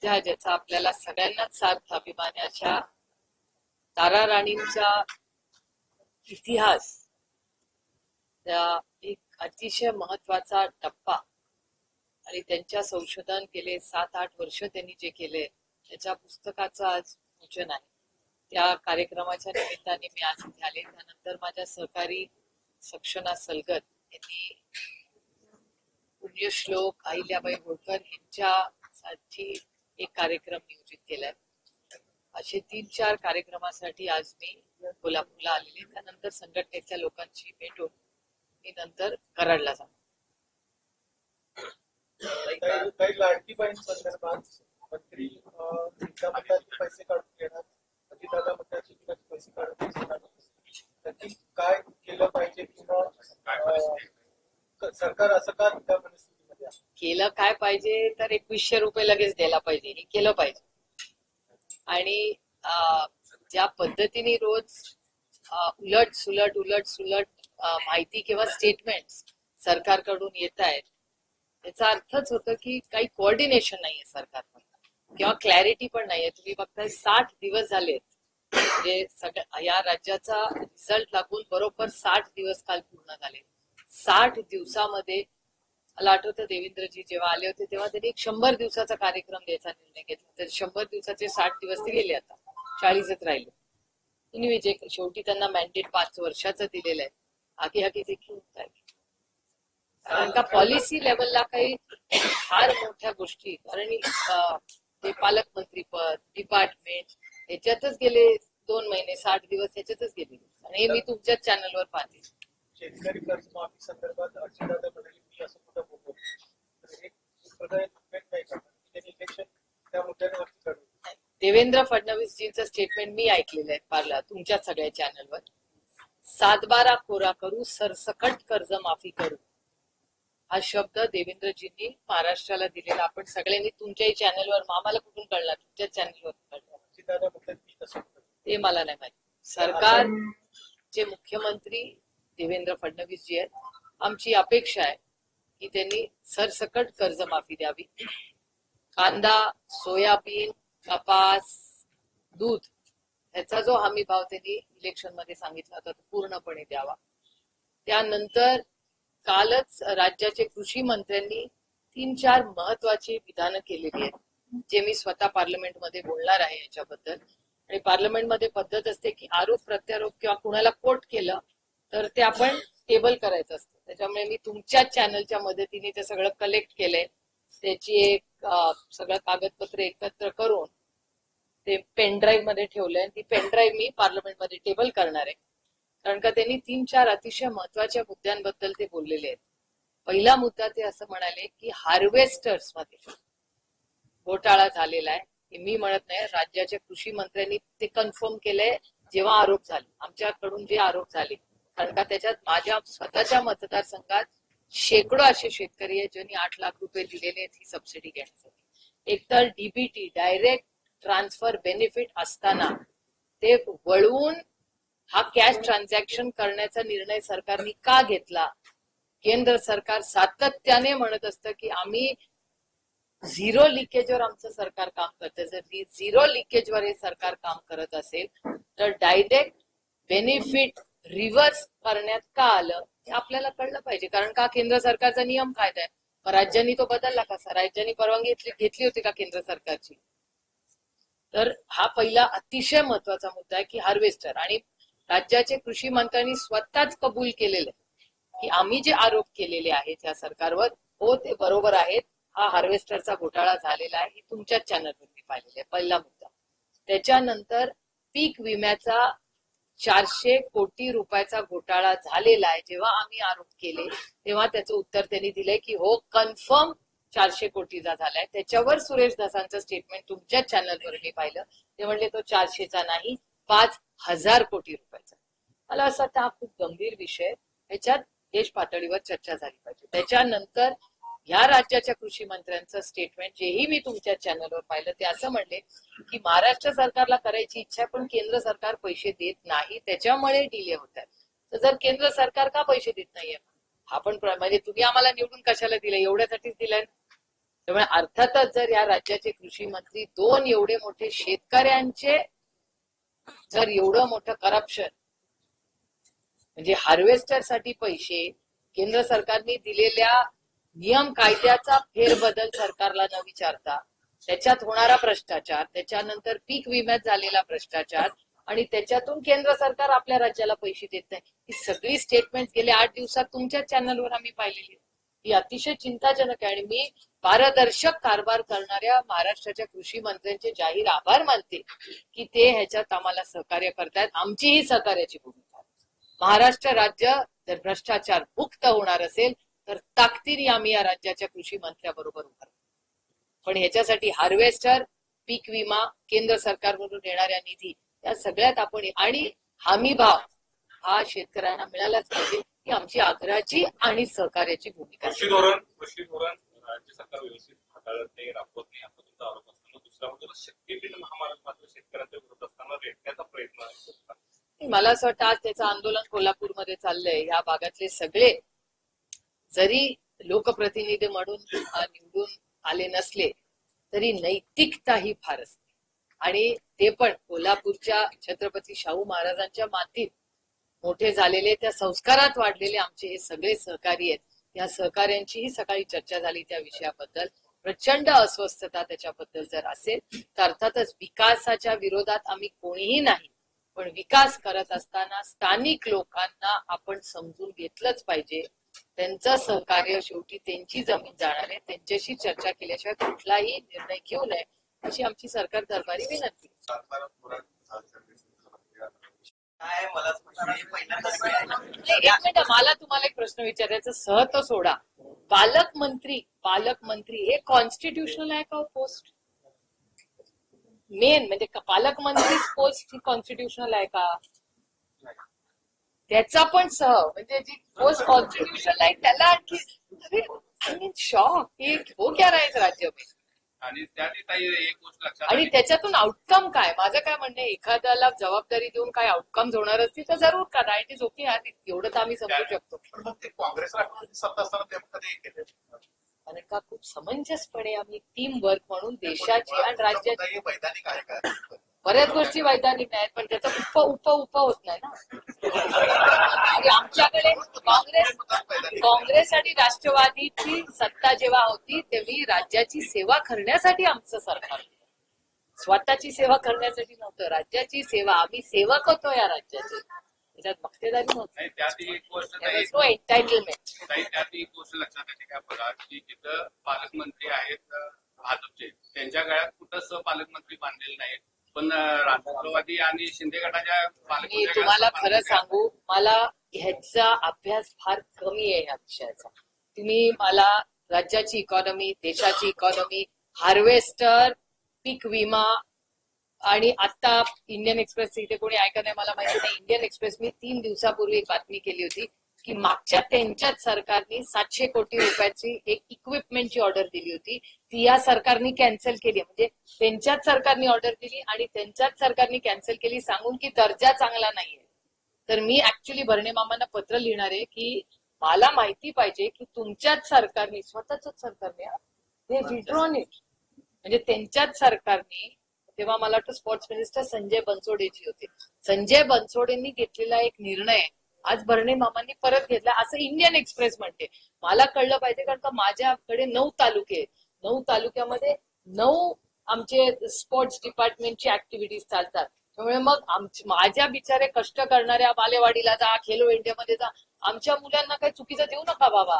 सध्या ज्याचा आपल्याला सगळ्यांनाच सार्थ अभिमान आहे, अशा तारा राणींचा इतिहास, त्या एक अतिशय महत्वाचा टप्पा आणि त्यांच्या संशोधन केले 7-8 वर्ष त्यांनी जे केले त्याच्या पुस्तकाचं आज पूजन आहे. त्या कार्यक्रमाच्या निमित्ताने मी आज इथे आले. त्यानंतर माझ्या सहकारी सक्षना सलगर यांनी पुण्यश्लोक अहिल्याबाई होळकर यांच्यासाठी एक कार्यक्रम नियोजित केलाय. असे 3-4 कार्यक्रमासाठी आज मी कोल्हापूरला आलेले. त्यानंतर संघटनेच्या लोकांची भेट होऊन मी नंतर कराडला जाणार. काही लाडकी बहीण संदर्भात मंत्री पैसे काढून घेणार, अजितदादा मंत्र्याची पैसे काढून त्यांनी काय केलं पाहिजे किंवा सरकार असं का त्या परिस्थितीमध्ये केलं काय पाहिजे तर 2100 रुपये लगेच द्यायला पाहिजे, हे केलं पाहिजे. आणि ज्या पद्धतीने रोज उलट सुलट माहिती किंवा स्टेटमेंट सरकारकडून येत आहेत, याचा अर्थच होतं की काही कोऑर्डिनेशन नाहीये सरकारमध्ये किंवा क्लॅरिटी पण नाहीये. तुम्ही बघताय 60 दिवस झालेत, म्हणजे सगळ्या या राज्याचा रिझल्ट लागून बरोबर 60 दिवस काल पूर्ण झाले. 60 दिवसामध्ये मला आठवतं देवेंद्रजी जेव्हा आले होते तेव्हा त्यांनी एक 100 दिवसाचा कार्यक्रम द्यायचा निर्णय घेतला. तर 100 दिवसाचे 60 दिवस ते गेले, आता 40च राहिले. शेवटी त्यांना मॅन्डेट 5 वर्षाचं दिलेलं आहे. हाकी देखील होत आहे. कारण का पॉलिसी लेवलला काही फार मोठ्या गोष्टी, कारण ते पालकमंत्री पद, डिपार्टमेंट याच्यातच गेले 2 महिने, 60 दिवस याच्यातच गेले. आणि हे मी तुमच्याच चॅनलवर पाहते. शेतकरी कर्जमाफी संदर्भात अजितदादा म्हणाले मी असं कुठं बोलतो एक प्रकारे नाही का त्यांनी इलेक्शन त्या मुद्द्यांवरती काढून. देवेंद्र फडणवीसजींचं स्टेटमेंट मी ऐकलेलं आहे पार्ला तुमच्या सगळ्या चॅनलवर. 7-12 कोरा करू, सरसकट कर्जमाफी करू, हा शब्द देवेंद्रजींनी महाराष्ट्राला दिलेला आपण सगळ्यांनी तुमच्याही चॅनलवर, आम्हाला कुठून कळला, तुमच्याच चॅनलवर कळला, ते मला नाही माहिती. सरकारचे मुख्यमंत्री देवेंद्र फडणवीस जी आहेत, आमची अपेक्षा आहे की त्यांनी सरसकट कर्जमाफी द्यावी. कांदा, सोयाबीन, कपास, दूध ह्याचा जो हमी भाव त्यांनी इलेक्शन मध्ये सांगितला होता तो पूर्णपणे द्यावा. त्यानंतर कालच राज्याचे कृषी मंत्र्यांनी 3-4 महत्वाची विधानं केलेली आहेत, जे मी स्वतः पार्लमेंटमध्ये बोलणार आहे याच्याबद्दल. आणि पार्लमेंटमध्ये पद्धत असते की आरोप प्रत्यारोप किंवा कुणाला कोट केलं तर ते आपण टेबल करायचं असतं. त्याच्यामुळे मी तुमच्याच चॅनलच्या मदतीने ते सगळं कलेक्ट केलंय. त्याची एक सगळं कागदपत्र एकत्र करून ते पेनड्राईव्ह मध्ये ठेवलंय. ती पेनड्राईव्ह मी पार्लमेंटमध्ये टेबल करणार आहे. कारण का त्यांनी 3-4 अतिशय महत्वाच्या मुद्द्यांबद्दल ते बोललेले आहेत. पहिला मुद्दा ते असं म्हणाले की हार्वेस्टर्स मध्ये घोटाळा झालेला आहे. हे मी म्हणत नाही, राज्याच्या कृषी मंत्र्यांनी ते कन्फर्म केलंय जेव्हा आरोप झाले, आमच्याकडून जे आरोप झाले. कारण का त्याच्यात माझ्या स्वतःच्या मतदारसंघात शेकडो असे शेतकरी आहेत ज्यांनी 8 लाख रुपये दिलेले आहेत ही सबसिडी घेण्यासाठी. एकतर डीबीटी डायरेक्ट ट्रान्सफर बेनिफिट असताना ते वळवून हा कॅश ट्रान्झॅक्शन करण्याचा निर्णय सरकारने का घेतला. केंद्र सरकार सातत्याने म्हणत असतं की आम्ही झिरो लिकेजवर आमचं सरकार काम करतं. जर झिरो लिकेजवर हे सरकार काम करत असेल तर डायरेक्ट बेनिफिट रिव्हर्स करण्यात का आलं हे आपल्याला कळलं पाहिजे. कारण का केंद्र सरकारचा नियम कायदा आहे, राज्यांनी तो बदलला कसा, राज्यांनी परवानगी घेतली होती का केंद्र सरकारची. तर हा पहिला अतिशय महत्वाचा मुद्दा आहे की हार्वेस्टर. आणि राज्याचे कृषी मंत्र्यांनी स्वतःच कबूल केलेलं आहे की आम्ही जे आरोप केलेले आहेत या सरकारवर, हो ते बरोबर आहेत, हा हार्वेस्टरचा घोटाळा झालेला आहे, हे तुमच्याच चॅनलवर मी पाहिलेलं आहे. पहिला मुद्दा. त्याच्यानंतर पीक विम्याचा 400 कोटी रुपयाचा घोटाळा झालेला आहे. जेव्हा आम्ही आरोप केले तेव्हा त्याचं उत्तर त्यांनी दिलंय की हो कन्फर्म 400 कोटीचा झालाय. त्याच्यावर सुरेश धसांचं स्टेटमेंट तुमच्याच चॅनलवर मी पाहिलं, ते म्हणले तो 400चा नाही 5000 कोटी रुपयाचा. मला असं वाटतं हा खूप गंभीर विषय, ह्याच्यात देश पातळीवर चर्चा झाली पाहिजे. त्याच्यानंतर ह्या राज्याच्या कृषी मंत्र्यांचं स्टेटमेंट जेही मी तुमच्या चॅनलवर पाहिलं ते असं म्हणले की महाराष्ट्र सरकारला करायची इच्छा आहे पण केंद्र सरकार पैसे देत नाही, त्याच्यामुळे डिले होत आहे. तर जर केंद्र सरकार का पैसे देत नाहीये, हा पण म्हणजे तुम्ही आम्हाला निवडून कशाला दिलं, एवढ्यासाठीच दिलंय. त्यामुळे अर्थातच जर या राज्याचे कृषी मंत्री दोन एवढे मोठे शेतकऱ्यांचे जर एवढं मोठं करप्शन म्हणजे हार्वेस्टरसाठी पैसे केंद्र सरकारने दिलेल्या नियम कायद्याचा फेरबदल सरकारला न विचारता त्याच्यात होणारा भ्रष्टाचार, त्याच्यानंतर पीक विम्यात झालेला भ्रष्टाचार आणि त्याच्यातून केंद्र सरकार आपल्या राज्याला पैसे देत नाही, ही सगळी स्टेटमेंट गेल्या 8 दिवसात तुमच्याच चॅनलवर आम्ही पाहिलेली आहे. ही अतिशय चिंताजनक आहे आणि मी पारदर्शक कारभार करणाऱ्या महाराष्ट्राच्या कृषी मंत्र्यांचे जाहीर आभार मानते की ते ह्याच्यात आम्हाला सहकार्य करतायत. आमची ही सहकार्याची भूमिका आहे. महाराष्ट्र राज्य जर भ्रष्टाचार मुक्त होणार असेल तर ताकदीने आम्ही या राज्याच्या कृषी मंत्र्याबरोबर उभारू. पण ह्याच्यासाठी हार्वेस्टर, पीक विमा, केंद्र सरकारमधून येणाऱ्या निधी या सगळ्यात आपण आणि हमी भाव हा शेतकऱ्यांना मिळालाच पाहिजे ही आमची आग्रहाची आणि सहकार्याची भूमिका आहे. कृषी धोरण राज्य सरकार व्यवस्थित हाताळत नाही, राबवत नाही असा तुमचा आरोप असताना दुसऱ्या बाजूला शक्तीपीठ महामार्ग मात्र शेतकऱ्यांच्या विरोधात असताना रेटण्याचा प्रयत्न आहे. मला असं वाटतं आज त्याचं आंदोलन कोल्हापूरमध्ये चाललंय. या भागातले सगळे जरी लोकप्रतिनिधी म्हणून निवडून आले नसले तरी नैतिकता ही फार असते आणि ते पण कोल्हापूरच्या छत्रपती शाहू महाराजांच्या मातीत मोठे झालेले, त्या संस्कारात वाढलेले आमचे हे सगळे सहकारी आहेत. या सहकार्यांचीही सकाळी चर्चा झाली त्या विषयाबद्दल. प्रचंड अस्वस्थता त्याच्याबद्दल जर असेल तर अर्थातच विकासाच्या विरोधात आम्ही कोणीही नाही, पण विकास करत असताना स्थानिक लोकांना आपण समजून घेतलंच पाहिजे. त्यांचं सहकार्य शेवटी त्यांची जमीन जाणार आहे, त्यांच्याशी चर्चा केल्याशिवाय कुठलाही निर्णय घेऊ नये अशी आमची सरकार दरबारी विनंती. एक मिनिट, मला तुम्हाला एक प्रश्न विचारायचा, सहज सोडा. पालकमंत्री हे कॉन्स्टिट्युशनल आहे का पोस्ट? मेन म्हणजे पालकमंत्री पोस्ट ही कॉन्स्टिट्युशनल आहे का? त्याचा पण म्हणजे जी पोस्ट कॉन्स्टिट्युशनल आहे त्याला आणखी शॉक हो क्या रहा है इस राज्य में. आणि एक गोष्ट लक्षात आणि त्याच्यातून आउटकम काय? माझं काय म्हणणं आहे, एखाद्याला जबाबदारी देऊन काय आउटकम होणार असतील तर जरूर करा. इट इज ओके, एवढं तर आम्ही समजू शकतो. पण मग ते काँग्रेस राष्ट्रवादी सत्ता असताना ते कधी केले आणि का खूप समंजसपणे आम्ही टीम वर्क म्हणून देशाची आणि राज्याची वैधानिक आहे का? बऱ्याच गोष्टी वैधानिक आहेत पण त्याचा उप होत नाही ना. आणि आमच्याकडे काँग्रेस आणि राष्ट्रवादीची सत्ता जेव्हा होती तेव्हा राज्याची सेवा करण्यासाठी आमचं सरकार, स्वतःची सेवा करण्यासाठी नव्हतं, राज्याची सेवा. आम्ही सेवक होतो या राज्याचे, त्याच्यात मक्तेदारी नव्हती. त्यात एक गोष्ट एंटायटलमेंट. त्यात एक गोष्ट लक्षात येते काय बघा की जिथं पालकमंत्री आहेत भाजपचे त्यांच्या गळ्यात कुठं सहपालकमंत्री बांधलेले नाहीत, पण राष्ट्रवादी आणि शिंदे गटाच्या मी तुम्हाला खरं सांगू, मला ह्याचा अभ्यास फार कमी आहे ह्या विषयाचा. तुम्ही मला राज्याची इकॉनॉमी, देशाची इकॉनॉमी, हार्वेस्टर, पीक विमा आणि आता इंडियन एक्सप्रेस, इथे कोणी ऐकत नाही मला माहिती नाही, इंडियन एक्सप्रेस मी 3 दिवसापूर्वी एक बातमी केली होती की मागच्या त्यांच्याच सरकारने 700 कोटी रुपयाची एक इक्विपमेंटची ऑर्डर दिली होती, ती या सरकारने कॅन्सल केली. म्हणजे त्यांच्याच सरकारने ऑर्डर दिली आणि त्यांच्याच सरकारने कॅन्सल केली सांगून की दर्जा चांगला नाहीये. तर मी ऍक्च्युली भरणे मामांना पत्र लिहिणार आहे की मला माहिती पाहिजे की तुमच्याच सरकारने, स्वतःच सरकारने हे विड्रॉन इट, म्हणजे त्यांच्याच सरकारने. तेव्हा मला वाटतं स्पोर्ट्स मिनिस्टर संजय बनसोडेजी होते. संजय बनसोडेंनी घेतलेला एक निर्णय आज भरणे मामांनी परत घेतला असं इंडियन एक्सप्रेस म्हणते. मला कळलं पाहिजे कारण का माझ्याकडे 9 तालुके आहेत. 9 तालुक्यामध्ये 9 आमचे स्पोर्ट्स डिपार्टमेंटची ऍक्टिव्हिटीज चालतात. त्यामुळे मग माझ्या बिचारे कष्ट करणाऱ्या बालेवाडीला जा, खेलो इंडियामध्ये जा, आमच्या मुलांना काही चुकीचं देऊ नका बाबा.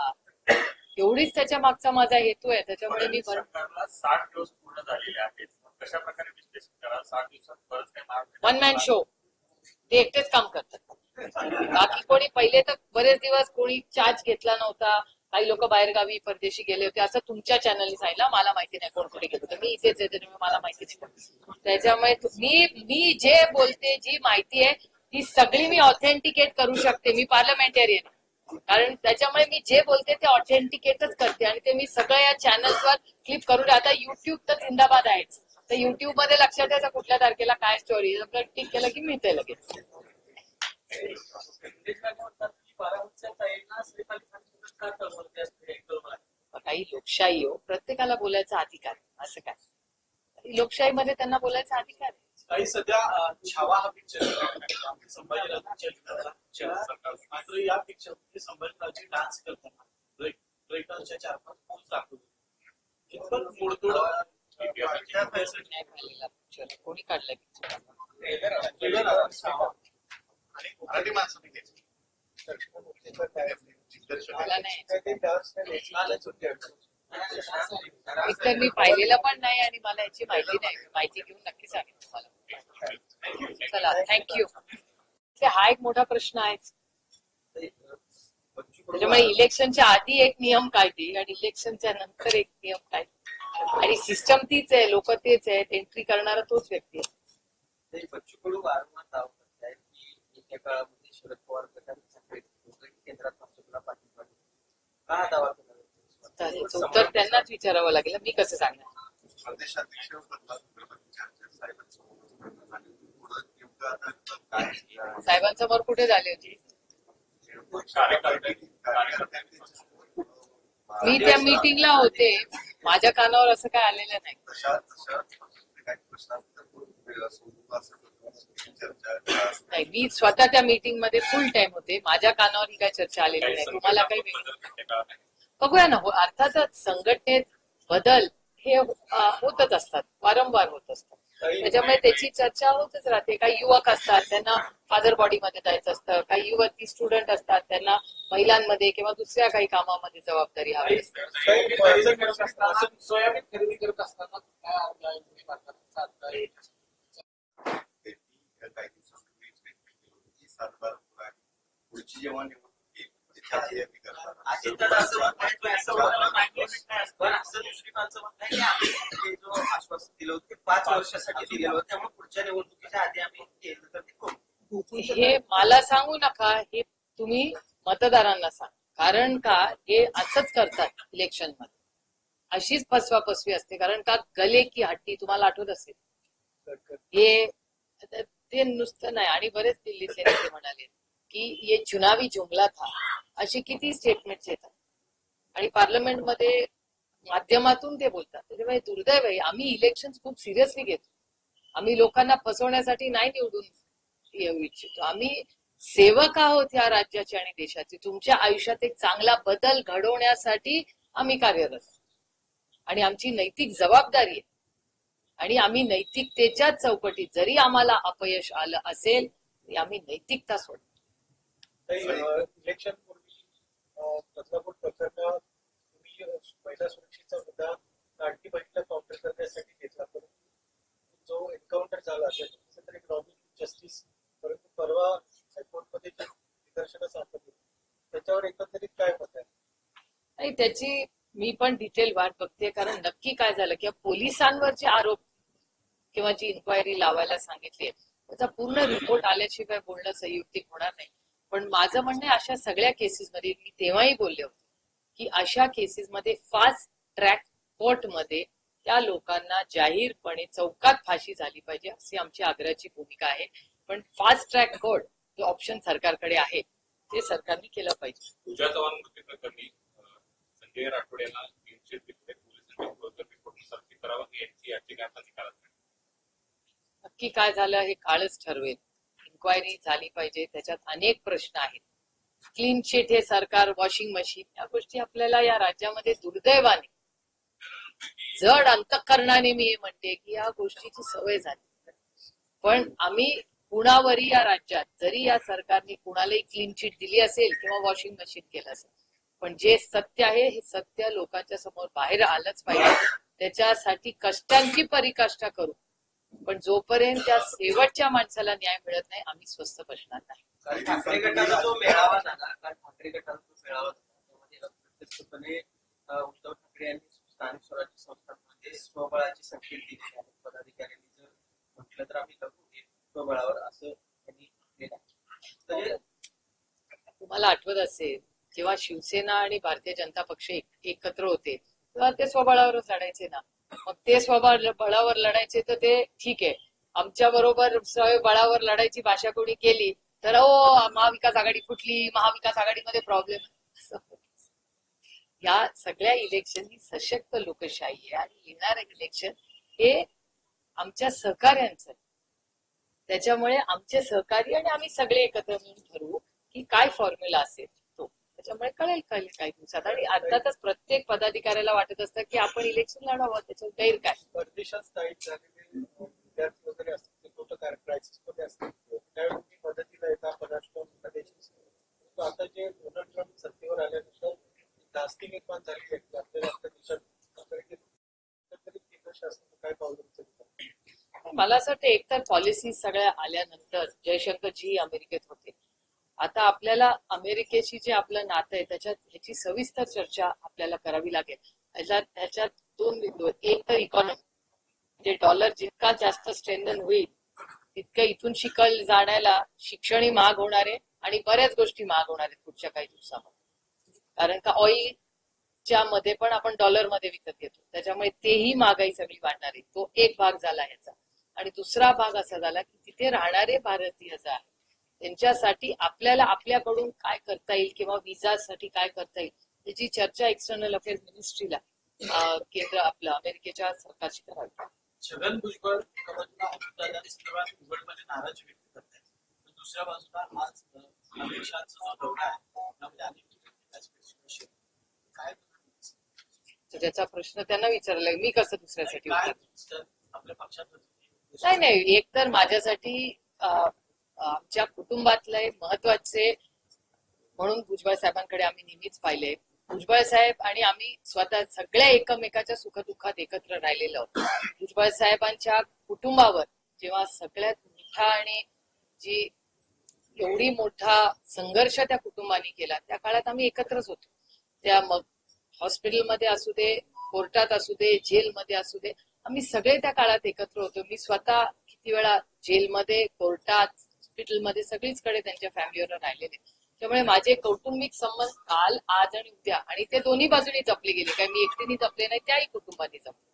एवढीच त्याच्या मागचा माझा हेतू आहे. त्याच्यामुळे मी 60 डोस पूर्ण झालेले आहेत. कशा प्रकारे विश्लेषण करा 60 दिवसात बरंच काही वन मॅन शो, ते एकटेच काम करतात. बाकी कोणी पहिले तर बरेच दिवस कोणी चार्ज घेतला नव्हता, काही लोक बाहेरगावी परदेशी गेले होते असं तुमच्या चॅनलने सांगितलं. मला माहिती नाही कोण कुठे गेलो होतं, मी इथेच येते, मला माहिती नाही. त्याच्यामुळे मी जे बोलते, जी माहिती आहे ती सगळी मी ऑथेंटिकेट करू शकते. मी पार्लमेंटेरियन, कारण त्याच्यामुळे मी जे बोलते ते ऑथेंटिकेटच करते आणि ते मी सगळ्या या चॅनल्सवर क्लिप करून. आता युट्यूब तर जिंदाबाद आहेच, तर युट्यूब मध्ये लक्षात यायचं कुठल्या तारखेला काय स्टोरी, क्लिक केलं की मिळते लगेच. काही ही लोकशाही हो, प्रत्येकाला बोलायचा अधिकार आहे. असं काय लोकशाहीमध्ये त्यांना बोलायचा अधिकार आहे. काही सध्या छावा हा पिक्चर संभाजीराजांच्या युद्धाचा पिक्चर मात्र या पिक्चर मध्ये संभाजीराजे डान्स करताना ब्रेकडान्सच्या 4-5 पोज दाखवले. कितपत मोडतोड नाही पाहिलेला पिक्चर. कोणी काढलाय पिक्चर? आणि मराठी माणसाने घेतली मला नाही. एकतर मी पाहिलेलं पण नाही आणि मला याची माहिती नाही. माहिती घेऊन नक्की सांगेन तुम्हाला. चला, थँक्यू. हा एक मोठा प्रश्न आहेच. त्याच्यामुळे इलेक्शनच्या आधी एक नियम काढली आणि इलेक्शनच्या नंतर एक नियम काढली आणि सिस्टम तीच आहे, लोक तेच आहेत, एंट्री करणारा तोच व्यक्ती आहे. बच्चू कडू वारंवार दावा करत आहेत की येत्या काळामध्ये शरद पवार गटाने केंद्रात भाजपला पाठिंबा का हा दावा करणार? त्याचं उत्तर त्यांनाच विचारावं लागेल, मी कसं सांगणार? साहेबांसमोर कुठे झाली होती? मी त्या मीटिंगला होते, माझ्या कानावर असं काय आलेलं नाही. नाही, मी स्वतः त्या मीटिंग मध्ये फुल टाइम होते, माझ्या कानावर ही काय चर्चा आलेली नाही. तुम्हाला काही वेगळं बघूया ना. अर्थातच संघटनेत बदल हे होतच असतात, वारंवार होत असतात. त्याच्यामुळे त्याची चर्चा होतच राहते. काही युवक असतात त्यांना फादर बॉडीमध्ये जायचं असतं, काही युवती स्टुडंट असतात त्यांना महिलांमध्ये किंवा दुसऱ्या काही कामामध्ये जबाबदारी हवी असते. सोयाबीन खरेदी करत असताना काही दिवसांपूर्वी 7-12 पुढची जेव्हा निवडणूक येईल पण असं दुसरीकांचं म्हणणं आहे की आम्ही जो आश्वासन दिलं होतं ते 5 वर्षासाठी दिलेलं होतं, त्यामुळे पुढच्या निवडणुकीच्या आधी आम्ही केलं तर ते करू. हे मला सांगू नका, हे तुम्ही मतदारांना सांगा. कारण का हे असंच करतात इलेक्शन मध्ये, अशीच फसवाफसवी असते. कारण का गले की हड्डी तुम्हाला आठवत असेल हे, ते नुसतं नाही. आणि बरेच दिल्लीतले नेते म्हणाले की ये चुनावी जुमला था, अशी किती स्टेटमेंट्स येतात आणि पार्लमेंटमध्ये माध्यमातून ते बोलतात. त्याच्यामुळे दुर्दैव आहे. आम्ही इलेक्शन खूप सिरियसली घेतो. आम्ही लोकांना फसवण्यासाठी नाही निवडून येऊ इच्छितो. आम्ही सेवक आहोत या राज्याचे आणि देशाचे. तुमच्या आयुष्यात एक चांगला बदल घडवण्यासाठी आम्ही कार्यरत आहोत आणि आमची नैतिक जबाबदारी आहे. आणि आम्ही नैतिकतेच्याच चौकटीत, जरी आम्हाला अपयश आलं असेल तरी आम्ही नैतिकता सोडतो. इलेक्शन पूर्वी बदलापूर प्रकरण तुम्ही महिला सुरक्षेचा मुद्दा लाडकी बहिणीला काउंटर करण्यासाठी घेतला, परंतु जो एन्काउंटर झाला त्याच्यानंतर एक नॉमिनल जस्टिस, परंतु परवा हायकोर्टमध्ये जे निदर्शनं सापडली त्याच्यावर एकंदरीत काय मत आहे? आणि त्याची मी पण डिटेल वाट बघते. कारण नक्की काय झालं किंवा पोलिसांवरचे आरोप किंवा जी इन्क्वायरी लावायला सांगितली त्याचा पूर्ण रिपोर्ट आल्याशिवाय बोलणं संयुक्तिक होणार नाही. पण माझं म्हणणं अशा सगळ्या केसेसमध्ये, मी तेव्हाही बोलले होते की अशा केसेसमध्ये फास्ट ट्रॅक कोर्टमध्ये त्या लोकांना जाहीरपणे चौकात फाशी झाली पाहिजे, अशी आमची आग्रहाची भूमिका आहे. पण फास्ट ट्रॅक कोर्ट हे ऑप्शन सरकारकडे आहे, ते सरकारने केलं पाहिजे. पूजा चव्हाण मृत्यू प्रकरणी संजय राठोड यांना क्लीनचिट दिले, पोलिसांनी क्लोजर रिपोर्टनुसार ती करावं यांची याचिका आता निकालात. नक्की काय झालं हे काळच ठरवेल. इन्क्वायरी झाली पाहिजे, त्याच्यात अनेक प्रश्न आहेत. क्लीन शीट हे सरकार, वॉशिंग मशीन, या गोष्टी आपल्याला या राज्यामध्ये दुर्दैवाने जड अंतःकरणाने मी हे म्हणते की या गोष्टीची सवय झाली. पण आम्ही कुणावरही या राज्यात, जरी या सरकारने कुणालाही क्लीन शीट दिली असेल किंवा वॉशिंग मशीन केलं असेल, पण जे सत्य आहे हे सत्य लोकांच्या समोर बाहेर आलंच पाहिजे. त्याच्यासाठी कष्टांची परिकाष्ठा करू, पण जोपर्यंत त्या शेवटच्या माणसाला न्याय मिळत नाही आम्ही स्वस्थ बसणार नाही. ठाकरे गटाचा जो मेळावा झाला, कारण ठाकरे गटाचा जो मेळावा झाला त्यामध्ये प्रत्यक्षपणे उद्धव ठाकरे यांनी स्थानिक स्वराज्य संस्थांमध्ये स्वबळाची संकेत दिली आहे. पदाधिकाऱ्यांनी जर म्हटलं तर आम्ही लढू स्वबळावर, असं त्यांनी म्हटलेलं आहे. तुम्हाला आठवत असेल जेव्हा शिवसेना आणि भारतीय जनता पक्ष एकत्र होते तेव्हा ते स्वबळावरच लढायचे ना. मग ते स्वबळावर लढायचे तर ते ठीक आहे. आमच्या बरोबर स्वबळावर लढायची भाषा कोणी केली तर महाविकास आघाडी फुटली, महाविकास आघाडीमध्ये प्रॉब्लेम. या सगळ्या इलेक्शन ही सशक्त लोकशाही आहे आणि येणारं इलेक्शन हे आमच्या सहकार्यांचं आहे. त्याच्यामुळे आमचे सहकारी आणि आम्ही सगळे एकत्र मिळून ठरवू की काय फॉर्म्युला असेल तो. त्याच्यामुळे कळेल काही दिवसात. आणि अर्थातच प्रत्येक पदाधिकाऱ्याला वाटत असतं की आपण इलेक्शन लढावं, त्याच्यात गैर काय. परदेशात स्थायिक झालेले विद्यार्थी वगैरे असतात ते कुठं क्रायसिस मध्ये असतात त्यावेळी तुम्ही मदतीला येतात परराष्ट्र देश. आता जे डोनाल्ड ट्रम्प सत्तेवर आल्यानंतर धास्ती निर्माण झाली आहे आपल्याला आपल्या देशात तरी केंद्र शासनाचं काय पावलं उचलतात? मला असं वाटतं एकतर पॉलिसी सगळ्या आल्यानंतर जयशंकरजी अमेरिकेत होते. आता आपल्याला अमेरिकेशी जे आपलं नातं आहे त्याच्यात ह्याची सविस्तर चर्चा आपल्याला करावी लागेल. ह्याच्यात दोन बिंदू आहेत. एक तर इकॉनॉमी, म्हणजे डॉलर जितका जास्त स्ट्रेंथन होईल तितकं इथून जाण्याला शिक्षणही महाग होणार आहे आणि बऱ्याच गोष्टी महाग होणार आहेत पुढच्या काही दिवसामध्ये. कारण का ऑइलच्या मध्ये पण आपण डॉलरमध्ये विकत घेतो, त्याच्यामुळे तेही महागाई सगळी वाढणार आहे. तो एक भाग झाला ह्याचा. आणि दुसरा भाग असा झाला की तिथे राहणारे भारतीय जे आहेत त्यांच्यासाठी आपल्याला आपल्याकडून काय करता येईल किंवा विजासाठी काय करता येईल याची चर्चा एक्सटर्नल अफेअर्स मिनिस्ट्रीला केंद्र आपलं अमेरिकेच्या सरकारशी करावी. छगन भुजबळ एका बाजूला अजितदादांसंदर्भात उघडपणे नाराजी व्यक्त करतात, तर दुसऱ्या बाजूला आज अमित शहाचा जो दौरा आहे त्यामध्ये अनेक ठिकाणी काय तर त्याचा प्रश्न त्यांना विचारलाय, मी कसं दुसऱ्यासाठी काय उत्तर. आपल्या पक्षात नाही, एकतर माझ्यासाठी आमच्या कुटुंबातले महत्वाचे म्हणून भुजबळ साहेबांकडे आम्ही नेहमीच पाहिले. भुजबळ साहेब आणि आम्ही स्वतः सगळ्या एकमेकाच्या सुखदुःखात एकत्र राहिलेलो आहोत. भुजबळ साहेबांच्या कुटुंबावर जेव्हा सगळ्यात मोठा आणि जी एवढी मोठा संघर्ष त्या कुटुंबाने केला त्या काळात आम्ही एकत्रच होतो. त्या मग हॉस्पिटलमध्ये असू दे, कोर्टात असू दे, जेलमध्ये असू दे, आम्ही सगळे त्या काळात एकत्र होतो. मी स्वतः किती वेळा जेलमध्ये, कोर्टात, हॉस्पिटलमध्ये सगळीचकडे त्यांच्या फॅमिलीवर राहिलेले. त्यामुळे माझे कौटुंबिक संबंध काल, आज आणि उद्या आणि ते दोन्ही बाजूनी जपले गेले. काय मी एकटीने जपले नाही, त्याही कुटुंबाने जपले.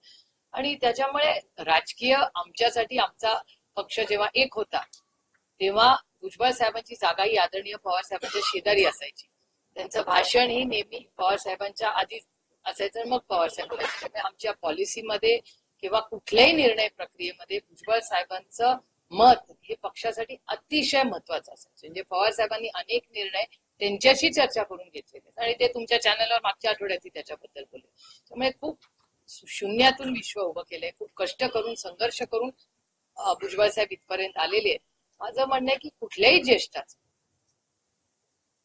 आणि त्याच्यामुळे राजकीय आमच्यासाठी आमचा पक्ष जेव्हा एक होता तेव्हा भुजबळ साहेबांची जागाही आदरणीय पवार साहेबांच्या शेजारी असायची. त्यांचं भाषण ही नेहमी पवार साहेबांच्या आधीच असायचं, मग पवार साहेब. त्यामुळे आमच्या पॉलिसीमध्ये किंवा कुठल्याही निर्णय प्रक्रियेमध्ये भुजबळ साहेबांचं मत हे पक्षासाठी अतिशय महत्वाचं असायचं. म्हणजे पवार साहेबांनी अनेक निर्णय त्यांच्याशी चर्चा करून घेतलेले आणि ते तुमच्या चॅनलवर मागच्या आठवड्यातही त्याच्याबद्दल बोलले. त्यामुळे खूप शून्यातून विश्व उभं केलंय, खूप कष्ट करून, संघर्ष करून भुजबळ साहेब इथपर्यंत आलेले आहेत. माझं म्हणणं आहे की कुठल्याही ज्येष्ठाचा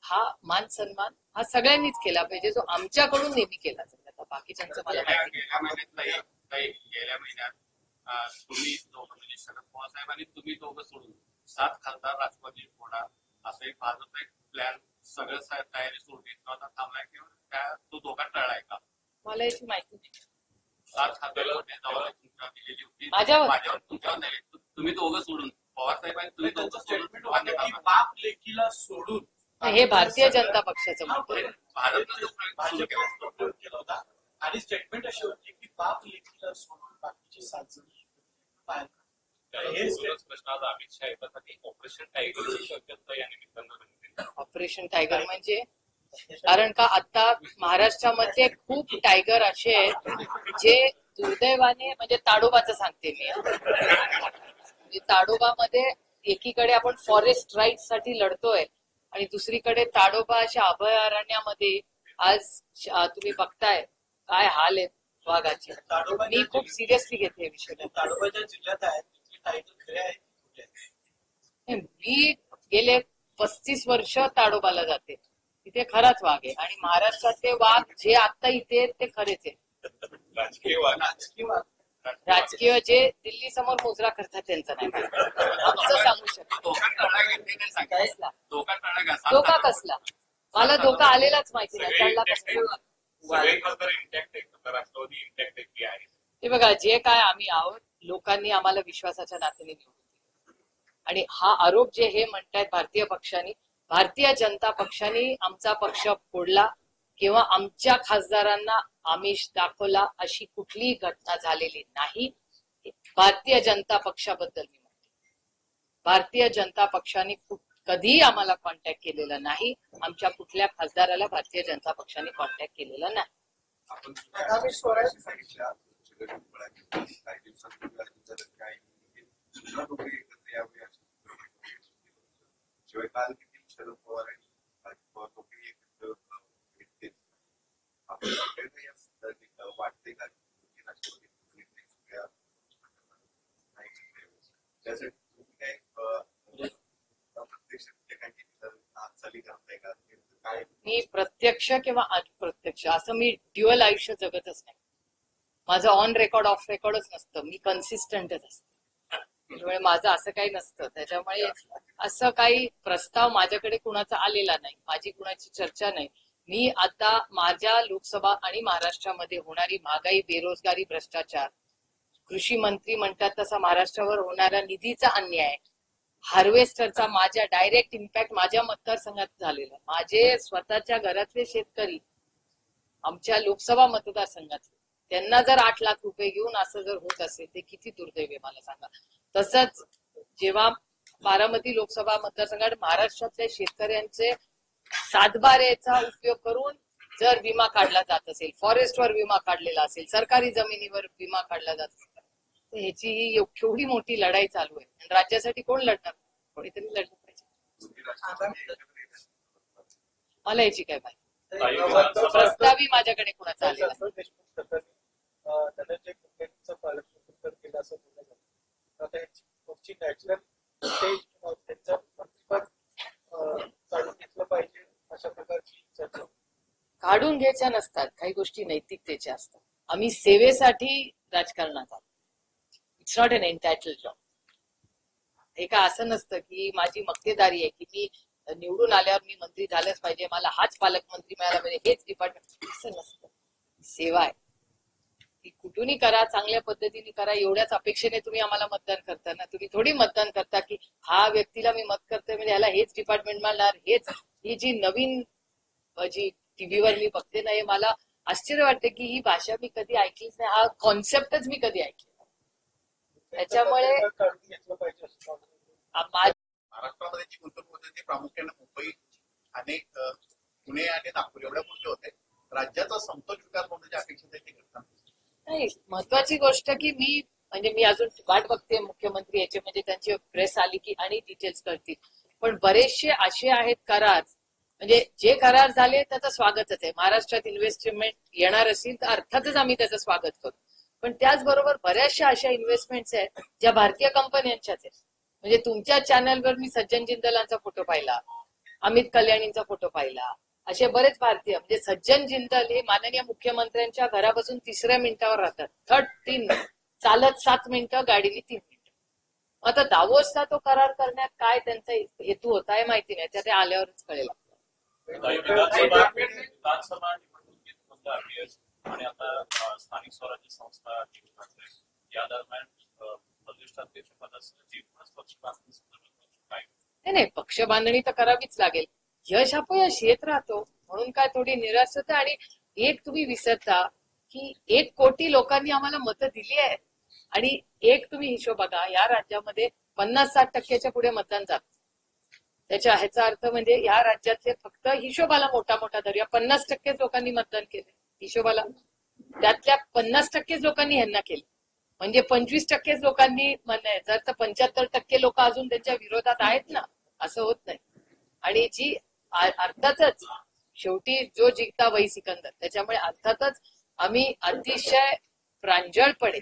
हा मान सन्मान हा सगळ्यांनीच केला पाहिजे, जो आमच्याकडून नेहमी केला जाईल. आता बाकीच्यांचं मला माहिती गेल्या महिन्यात तुम्ही दोघं म्हणजे शरद पवार साहेब आणि तुम्ही दोघं सोडून 7 खासदार राष्ट्रवादी फोडा असं एक भाजप एक प्लॅन सगळं तयारी सुरू नव्हता थांबलाय किंवा तो धोका टळलाय का? मला याची माहिती नाही. 7 खासदार तुमच्यावर दिलेली होती, माझ्यावर तुमच्यावर नाही. तुम्ही दोघं सोडून पवार साहेब आणि तुम्ही दोघं स्टेटमेंट सोडून बाप लेकीला सोडून हे भारतीय जनता पक्षाचं मत आहे. भाजपनं भाजपला प्रयोग केला होता आणि स्टेटमेंट अशी होती की बाप लेकीला सोडून बाकीची 7 जण बाहेर काढा. हे प्रश्न आज अमित शहा येतात ऑपरेशन टायगरची शक्यता या निमित्तानं. ऑपरेशन टायगर म्हणजे कारण का आता महाराष्ट्रामध्ये खूप टायगर असे आहेत जे दुर्दैवाने, म्हणजे ताडोबाचं सांगते मी, म्हणजे ताडोबामध्ये एकीकडे आपण फॉरेस्ट राईट साठी लढतोय आणि दुसरीकडे ताडोबा अशा अभयारण्यामध्ये आज तुम्ही बघताय काय हाल आहेत वाघाचे. मी खूप सिरियसली घेते हे विषय. ताडोबाच्या जिल्ह्यात आहेत टायगर खरे आहेत. मी गेले 35 वर्ष ताडोबाला जाते, तिथे खराच वाघ आहे. आणि महाराष्ट्रातले वाघ जे आता इथे आहेत ते खरेच आहेत. राजकीय जे दिल्ली समोर मोजरा करतात त्यांचं नाही, आमचं सांगू शकतो. धोका कसला? मला धोका आलेलाच माहिती नाही, चालला कसला. हे बघा, जे काय आम्ही आहोत लोकांनी आम्हाला विश्वासाच्या नात्याने निवडून दिलं. आणि हा आरोप जे हे म्हणतायत भारतीय जनता पक्षाने आमचा पक्ष फोडला किंवा आमच्या खासदारांना आमिष दाखवला अशी कुठलीही घटना झालेली नाही. भारतीय जनता पक्षाबद्दल मी म्हणते, भारतीय जनता पक्षाने कधीही आम्हाला कॉन्टॅक्ट केलेला नाही. आमच्या कुठल्या खासदाराला भारतीय जनता पक्षाने कॉन्टॅक्ट केलेला नाही. आपण आगामी स्वराज्य सांगितलं काही दिवसांपूर्वी पुन्हा दोघे एकत्र यावे शिवाय काल देखील शरद पवार आणि अजित पवार दोघे एकत्र भेटतील. आपण सगळ्यांना या संदर्भात वाटते का की राष्ट्रवादी सगळ्या त्यासाठी तुम्ही काय प्रत्यक्ष हालचाली करताय का काय? मी प्रत्यक्ष किंवा अप्रत्यक्ष असं मी ड्युअल आयुष्य जगतच नाही. माझं ऑन रेकॉर्ड ऑफ रेकॉर्डच नसतं. मी कन्सिस्टंटच असते. त्यामुळे माझं असं काही नसतं. त्याच्यामुळे असं काही प्रस्ताव माझ्याकडे कुणाचा आलेला नाही. माझी कुणाची चर्चा नाही. मी आता माझ्या लोकसभा आणि महाराष्ट्रामध्ये होणारी महागाई, बेरोजगारी, भ्रष्टाचार, कृषी मंत्री म्हणतात तसा महाराष्ट्रावर होणारा निधीचा अन्याय, हार्वेस्टरचा माझ्या डायरेक्ट इम्पॅक्ट माझ्या मतदारसंघात झालेला. माझे स्वतःच्या घरातले शेतकरी आमच्या लोकसभा मतदारसंघातले, त्यांना जर 8 लाख रुपये घेऊन असं जर होत असेल ते किती दुर्दैव आहे मला सांगा. तसंच जेव्हा बारामती लोकसभा मतदारसंघात महाराष्ट्रातल्या शेतकऱ्यांचे 7/12चा उपयोग करून जर विमा काढला जात असेल, फॉरेस्टवर विमा काढलेला असेल, सरकारी जमिनीवर विमा काढला जात असेल, तर ह्याची ही केवढी मोठी लढाई चालू आहे. आणि राज्यासाठी कोण लढणार? कोणीतरी लढलं पाहिजे. मला याची काय माहिती. प्रस्तावही माझ्याकडे कुणाचा आलेला नाही. देशमुख सरकारने धनंजय मुंडेंचं पालकमंत्री केलं असं बोललं जातं. आता याची पुढची नॅचरल स्टेज त्यांचं मंत्रिपद काढून घेतलं पाहिजे अशा प्रकारची चर्चा. काढून घ्यायच्या नसतात, काही गोष्टी नैतिकतेच्या असतात. आम्ही सेवेसाठी राजकारणात आलो. It's not an entitle job. हे का असं नसतं की माझी मक्तेदारी आहे की मी निवडून आल्यावर मी मंत्री झालंच पाहिजे, मला हाच पालकमंत्री मिळाला पाहिजे, हेच डिपार्टमेंट. असं नसतं. सेवा आहे ती. कुठूनही करा, चांगल्या पद्धतीने करा. एवढ्याच अपेक्षेने तुम्ही आम्हाला मतदान करता ना. तुम्ही थोडी मतदान करता की हा व्यक्तीला मी मत करतोय म्हणजे ह्याला हेच डिपार्टमेंट मिळणार, हेच. ही जी नवीन जी टीव्हीवर मी बघते ना, हे मला आश्चर्य वाटतं की ही भाषा मी कधी ऐकलीच नाही. हा कॉन्सेप्टच मी कधी ऐकला. त्याच्यामुळे काढून घेतलं पाहिजे असं महाराष्ट्रामध्ये जी गुंतवणूक होते ती प्रामुख्याने मुंबई, ठाणे, पुणे आणि नागपूर एवढ्या पुरते होते. राज्याचा समतोल विकास होण्याची अपेक्षा त्याची करतात. नाही, महत्वाची गोष्ट की मी अजून वाट बघते मुख्यमंत्री याचे, म्हणजे त्यांची प्रेस आली की आणि डिटेल्स कळतील. पण बरेचसे असे आहेत करार, म्हणजे जे करार झाले त्याचं स्वागतच आहे. महाराष्ट्रात इन्व्हेस्टमेंट येणार असेल तर अर्थातच आम्ही त्याचं स्वागत करू. पण त्याचबरोबर बऱ्याचशा अशा इन्व्हेस्टमेंट्स आहेत ज्या भारतीय कंपन्यांच्याच आहेत. म्हणजे तुमच्या चॅनलवर मी सज्जन जिंदालांचा फोटो पाहिला, अमित कल्याणींचा फोटो पाहिला. असे बरेच भारतीय, म्हणजे सज्जन जिंदाल हे माननीय मुख्यमंत्र्यांच्या घरापासून 3ऱ्या मिनिटावर राहतात. 3 चालत 7 मिनिटं, गाडीने 3 मिनिटं. आता दावोसला तो करार करण्यात काय त्यांचा हेतू होता हे माहिती नाही. त्या आल्यावरच कळेल. विधानसभा निवडणुकीत कोणतं अपयश आणि आता स्थानिक स्वराज्य संस्था या दरम्यान प्रदेश अध्यक्ष पदासाठी जीवनच पक्ष काय? नाही, पक्ष बांधणी तर करावीच लागेल. यश अपयश येत राहतो म्हणून काय थोडी निराश होतं. आणि एक तुम्ही विसरता की 1 कोटी लोकांनी आम्हाला मतं दिली आहे. आणि एक तुम्ही हिशोब बघा, या राज्यामध्ये 50-60% पुढे मतदान जात. ह्याचा अर्थ म्हणजे या राज्यातले फक्त हिशोबाला मोठा धरूया 50% लोकांनी मतदान केले हिशोबाला. त्यातल्या 50% लोकांनी ह्यांना केले. म्हणजे 25% लोकांनी जर तर 75% लोक अजून त्यांच्या विरोधात आहेत ना. असं होत नाही. आणि जी अर्थातच शेवटी जो जिंकता वही सिकंदर. त्याच्यामुळे अर्थातच आम्ही अतिशय प्रांजळपणे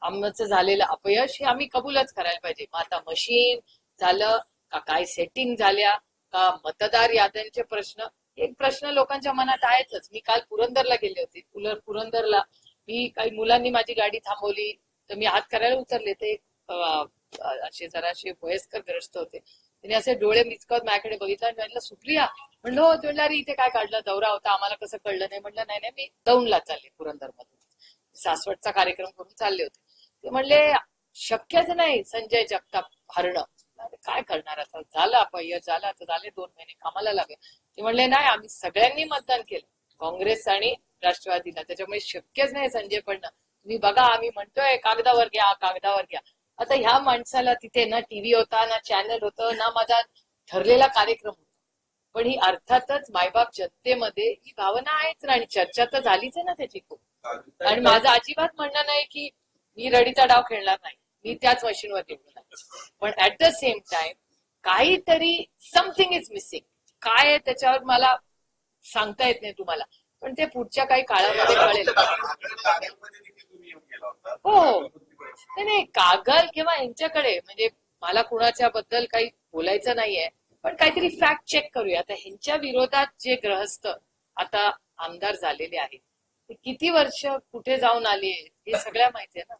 आमचं झालेलं अपयश हे आम्ही कबूलच करायला पाहिजे. मग आता मशीन झालं का, काय सेटिंग झाल्या का, मतदार याद्यांचे प्रश्न, एक प्रश्न लोकांच्या मनात आहेतच. मी काल पुरंदरला गेले होते. पुरंदरला मी काही मुलांनी माझी गाडी थांबवली तर मी हात करायला उतरले. ते असे जराशे वयस्कर ग्रस्त होते. त्यांनी असे डोळे मिचकत माझ्याकडे बघितलं आणि म्हटलं सुप्रिया, म्हणलं हो. ते म्हणलं अरे इथे काय काढलं, दौरा होता, आम्हाला कसं कळलं नाही. म्हटलं नाही मी दौंडला चालले, पुरंदरमधून सासवडचा कार्यक्रम करून चालले होते. ते म्हणले शक्यच नाही संजय जगताप हरणं. काय करणार, आता झालं अपयश झालं, आता झाले 2 महिने कामाला लागले. ते म्हणले नाही, आम्ही सगळ्यांनी मतदान केलं, काँग्रेस आणि राष्ट्रवादीला, त्याच्यामुळे शक्यच नाही संजय पडणं. तुम्ही बघा, आम्ही म्हणतोय कागदावर घ्या. आता ह्या माणसाला तिथे ना टीव्ही होता, ना चॅनल होतं, ना माझा ठरलेला कार्यक्रम होता. पण ही अर्थातच मायबाप जनतेमध्ये ही भावना आहेच ना, आणि चर्चा तर झालीच आहे ना त्याची खूप. आणि माझं अजिबात म्हणणं नाही की मी रडीचा डाव खेळणार नाही, मी त्याच मशीनवर निवडून आहे. पण ऍट द सेम टाइम काहीतरी समथिंग इज मिसिंग. काय आहे त्याच्यावर मला सांगता येत नाही तुम्हाला, पण ते पुढच्या काही काळामध्ये कळेल. हो, नाही कागल किंवा यांच्याकडे म्हणजे मला कुणाच्या बद्दल काही बोलायचं नाहीये, पण काहीतरी फॅक्ट चेक करूया. आता ह्यांच्या विरोधात जे ग्रहस्थ आता आमदार झालेले आहेत ते किती वर्ष कुठे जाऊन आले हे सगळ्या माहिती आहे ना.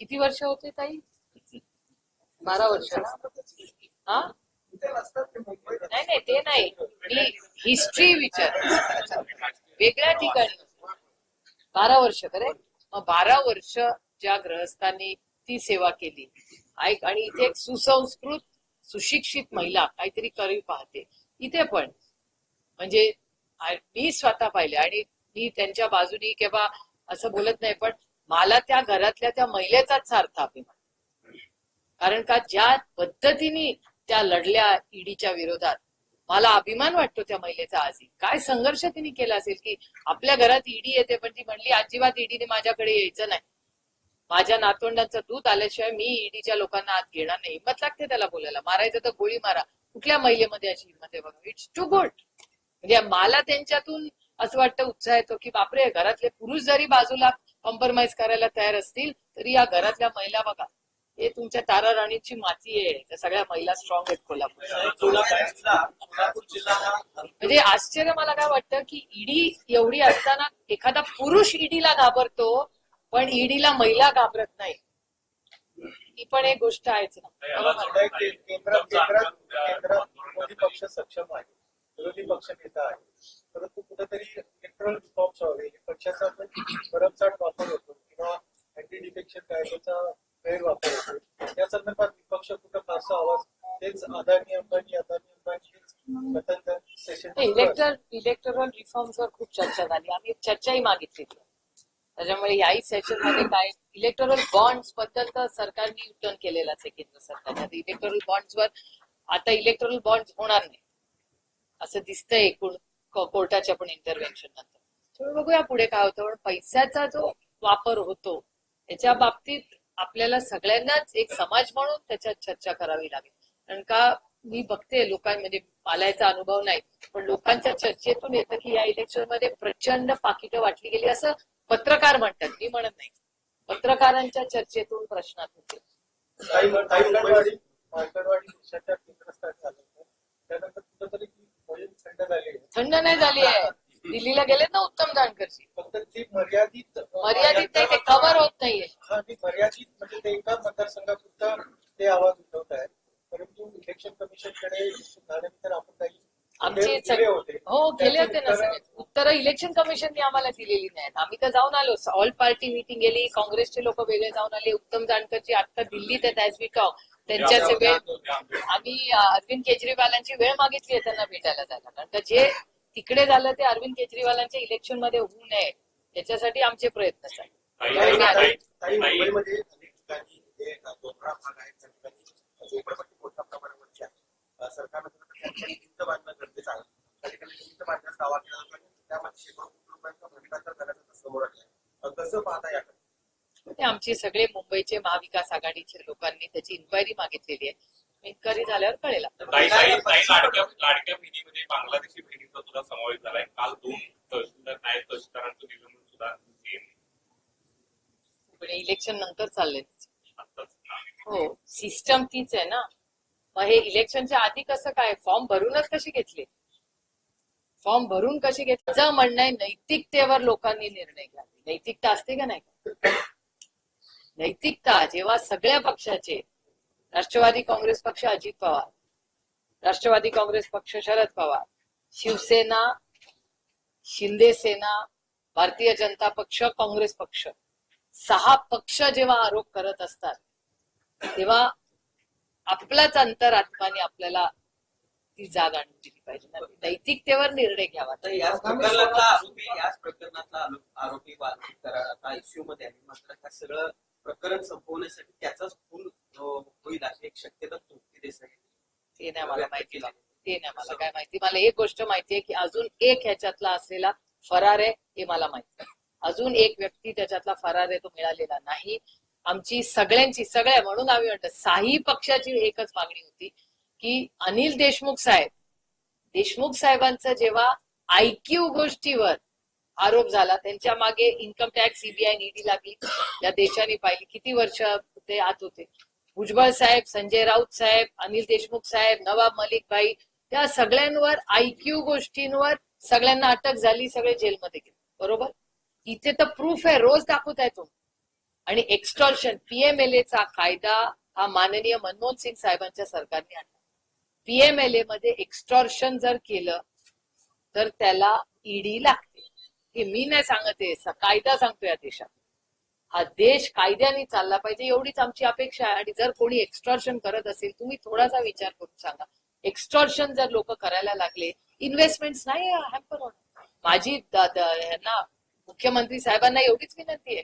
किती वर्ष होते ताई? 12 वर्ष ना. हा, नाही ते नाही, मी हिस्ट्री विचार वेगळ्या ठिकाणी 12 वर्ष करेक्ट. मग 12 वर्ष ज्या ग्रहस्थांनी ती सेवा केली आणि इथे एक सुसंस्कृत सुशिक्षित महिला काहीतरी करू पाहते इथे पण. म्हणजे मी स्वतः पाहिले आणि मी त्यांच्या बाजूनी किंवा असं बोलत नाही, पण मला त्या घरातल्या त्या महिलेचाच सार्थ अभिमान. कारण का ज्या पद्धतीने त्या लढल्या ईडीच्या विरोधात, मला अभिमान वाटतो त्या महिलेचा. आजही काय संघर्ष तिने केला असेल की आपल्या घरात ईडी येते, पण ती म्हणली अजिबात ईडीने माझ्याकडे यायचं नाही, माझ्या नातवंडांचं दूध आल्याशिवाय मी ईडीच्या लोकांना आत घेणार नाही. हिंमत लागते त्याला बोलायला. मारायचं तर गोळी मारा. कुठल्या महिलेमध्ये अशी हिंमत आहे बघा. It's too good. म्हणजे मला त्यांच्यातून असं वाटतं, उत्साह येतो की बापरे, घरातले पुरुष जरी बाजूला कॉम्प्रोमाइज करायला तयार असतील तरी या घरातल्या महिला बघा, हे तुमच्या तारा राणीची माती आहे. त्या सगळ्या महिला स्ट्रॉंग आहेत कोल्हापूर. कोल्हापूर जिल्हा म्हणजे आश्चर्य मला काय वाटतं की ईडी एवढी असताना एखादा पुरुष ईडीला घाबरतो, पण ईडीला महिला घाबरत नाही. ही पण एक गोष्ट आहेच ना. बरोबर. केंद्रात मोदी पक्ष सक्षम आहे, विरोधी पक्ष नेता आहे, परंतु कुठेतरी इलेक्ट्रॉल रिफॉर्म्स व्हावे. पक्षाचा भरमसाठ वापर होतो किंवा अँटी डिफेक्शन कायद्याचा गैरवापर होतो. त्या संदर्भात विपक्ष कुठं फारसा आवाज, तेच अदानी अंबानी सेशन. इलेक्टरल रिफॉर्म्सवर खूप चर्चा झाली. आम्ही एक चर्चाही मागितली. त्याच्यामुळे याही सेशन मध्ये काय इलेक्टोरल बॉन्ड्स बद्दल तर सरकारने युटर्न केलेलाच आहे केंद्र सरकारने. इलेक्टोरल बॉन्ड्सवर आता इलेक्टोरल बॉन्ड्स होणार नाही असं दिसतंय एकूण कोर्टाच्या पण इंटरव्हेन्शन नंतर. त्यामुळे बघूया पुढे काय होतं. पण पैशाचा जो वापर होतो त्याच्या बाबतीत आपल्याला सगळ्यांनाच एक समाज म्हणून त्याच्यात चर्चा करावी लागेल. कारण का मी बघते लोकांमध्ये, मला याचा अनुभव नाही, पण लोकांच्या चर्चेतून येतं की या इलेक्शनमध्ये प्रचंड पाकिटं वाटली गेली असं पत्रकार म्हणतात. मी म्हणत नाही, पत्रकारांच्या चर्चेतून प्रश्नात होते. मार्कडवाडी देशाच्या केंद्रस्थानी झालं होतं, त्यानंतर कुठंतरी ती मोहीम थंड झाली आहे. थंड नाही झाली आहे. दिल्लीला गेलेत ना उत्तम जानकरजी. फक्त ती मर्यादित नाही, ते कव्हर होत नाहीये. हा, ती मर्यादित म्हणजे ते एका मतदारसंघापुरता ते आवाज उठवत आहेत. परंतु इलेक्शन कमिशनकडे झाल्यानंतर आपण काही आमचे हो गेले होते ना सगळे उत्तरं इलेक्शन कमिशनने आम्हाला दिलेली नाहीत. आम्ही तर जाऊन आलो, ऑल पार्टी मीटिंग गेली, काँग्रेसचे लोक वेगळे जाऊन आले. उत्तम जानकरजी आता दिल्लीत आहेत ऍज वी टॉक. त्यांच्याच वेळ आम्ही अरविंद केजरीवालांची वेळ मागितली आहे त्यांना भेटायला जायला. कारण का जे तिकडे झालं ते अरविंद केजरीवालांच्या इलेक्शन मध्ये होऊ नये याच्यासाठी आमचे प्रयत्न चालू. मुंबईमध्ये अनेक ठिकाणी डोंगराळ भाग आहेत, त्या ठिकाणी झोपडपट्टी मोठ्या प्रमाणावरची आहे. सरकारनं भिंत बांधणं गरजेचं आहे. त्या ठिकाणी भिंत बांधण्याचा दावा केला जातो, त्यामध्ये शेकडो कोटी रुपयांचा भ्रष्टाचार झाल्याचं समोर आलं. कसं पाहता याकडे? आमचे सगळे मुंबईचे महाविकास आघाडीचे लोकांनी त्याची इन्क्वायरी मागितलेली आहे. इन्क्वायरी झाल्यावर कळेल. लाडक्या बहिणीमध्ये बांगलादेशी बहिणीचा सुद्धा समावेश झालाय. काल 2 तहसीलदार नायब तहसीलदारांचं निलंबन सुद्धा इलेक्शन नंतर चाललंय. हो, सिस्टम तीच आहे ना. मग हे इलेक्शनच्या आधी कसं काय फॉर्म भरूनच कसे घेतले, फॉर्म भरून कसे घेतले. माझं म्हणणं आहे नैतिकतेवर लोकांनी निर्णय घ्यावे. नैतिकता असते का नाही? नैतिकता जेव्हा सगळ्या पक्षाचे, राष्ट्रवादी काँग्रेस पक्ष अजित पवार, राष्ट्रवादी काँग्रेस पक्ष शरद पवार, शिवसेना, शिंदे सेना, भारतीय जनता पक्ष, काँग्रेस पक्ष, 6 पक्ष जेव्हा आरोप करत असतात तेव्हा आपलाच अंतरात्माने आपल्याला ती जाग आणून दिली पाहिजे ना. नैतिकतेवर निर्णय घ्यावा. तर याच प्रकरणातला आरोपी आता इश्यू मध्ये आहे. मात्र हा सगळं प्रकरण संपवण्यासाठी त्याचाच खून होईल अशी एक शक्यता तृप्ती देसाई. ते नाही मला माहिती. ते नाही मला काय माहिती. मला एक गोष्ट माहितीये की अजून एक ह्याच्यातला असलेला फरार आहे हे मला माहिती. अजून एक व्यक्ती त्याच्यातला फरार आहे तो मिळालेला नाही. आमची सगळ्यांची सगळ्या म्हणून आम्ही म्हणतो साही पक्षाची एकच मागणी होती की अनिल देशमुख साहेबांचं जेव्हा IQ गोष्टीवर आरोप झाला त्यांच्या मागे इन्कम टॅक्स सीबीआय ईडी लागली. या देशाने पाहिली किती वर्ष ते आत होते. भुजबळ साहेब, संजय राऊत साहेब, अनिल देशमुख साहेब, नवाब मलिक भाई त्या सगळ्यांवर IQ गोष्टींवर सगळ्यांना अटक झाली. सगळे जेलमध्ये गेले. बरोबर. इथे तर प्रूफ आहे. रोज दाखवताय तुम्ही. आणि एक्स्टॉर्शन PMLA चा कायदा हा माननीय मनमोहन सिंग साहेबांच्या सरकारने आणला. PMLA मध्ये एक्स्टॉर्शन जर केलं तर त्याला ईडी लागते. हे मी नाही सांगते, कायदा सांगतो या देशात. हा देश कायद्याने चालला पाहिजे एवढीच आमची अपेक्षा आहे. आणि जर कोणी एक्स्टॉर्शन करत असेल तुम्ही थोडासा विचार करून सांगा. एक्स्टॉर्शन जर लोक करायला लागले इन्व्हेस्टमेंट नाही हॅम्पर होणार. माझी यांना मुख्यमंत्री साहेबांना एवढीच विनंती आहे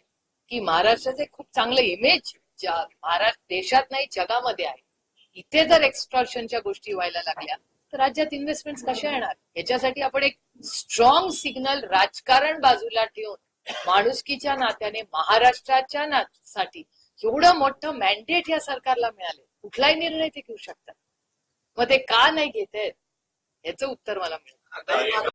की महाराष्ट्राचे खूप चांगलं इमेज महाराष्ट्र देशात नाही जगामध्ये आहे. इथे जर एक्स्टॉर्शनच्या गोष्टी व्हायला लागल्या तर राज्यात इन्व्हेस्टमेंट कशा येणार. याच्यासाठी आपण एक स्ट्रॉंग सिग्नल राजकारण बाजूला ठेवून माणुसकीच्या नात्याने महाराष्ट्राच्या साठी एवढं मोठं मॅन्डेट या सरकारला मिळाले. कुठलाही निर्णय ते घेऊ शकतात. मग ते का नाही घेत आहेत याचं उत्तर मला मिळेल.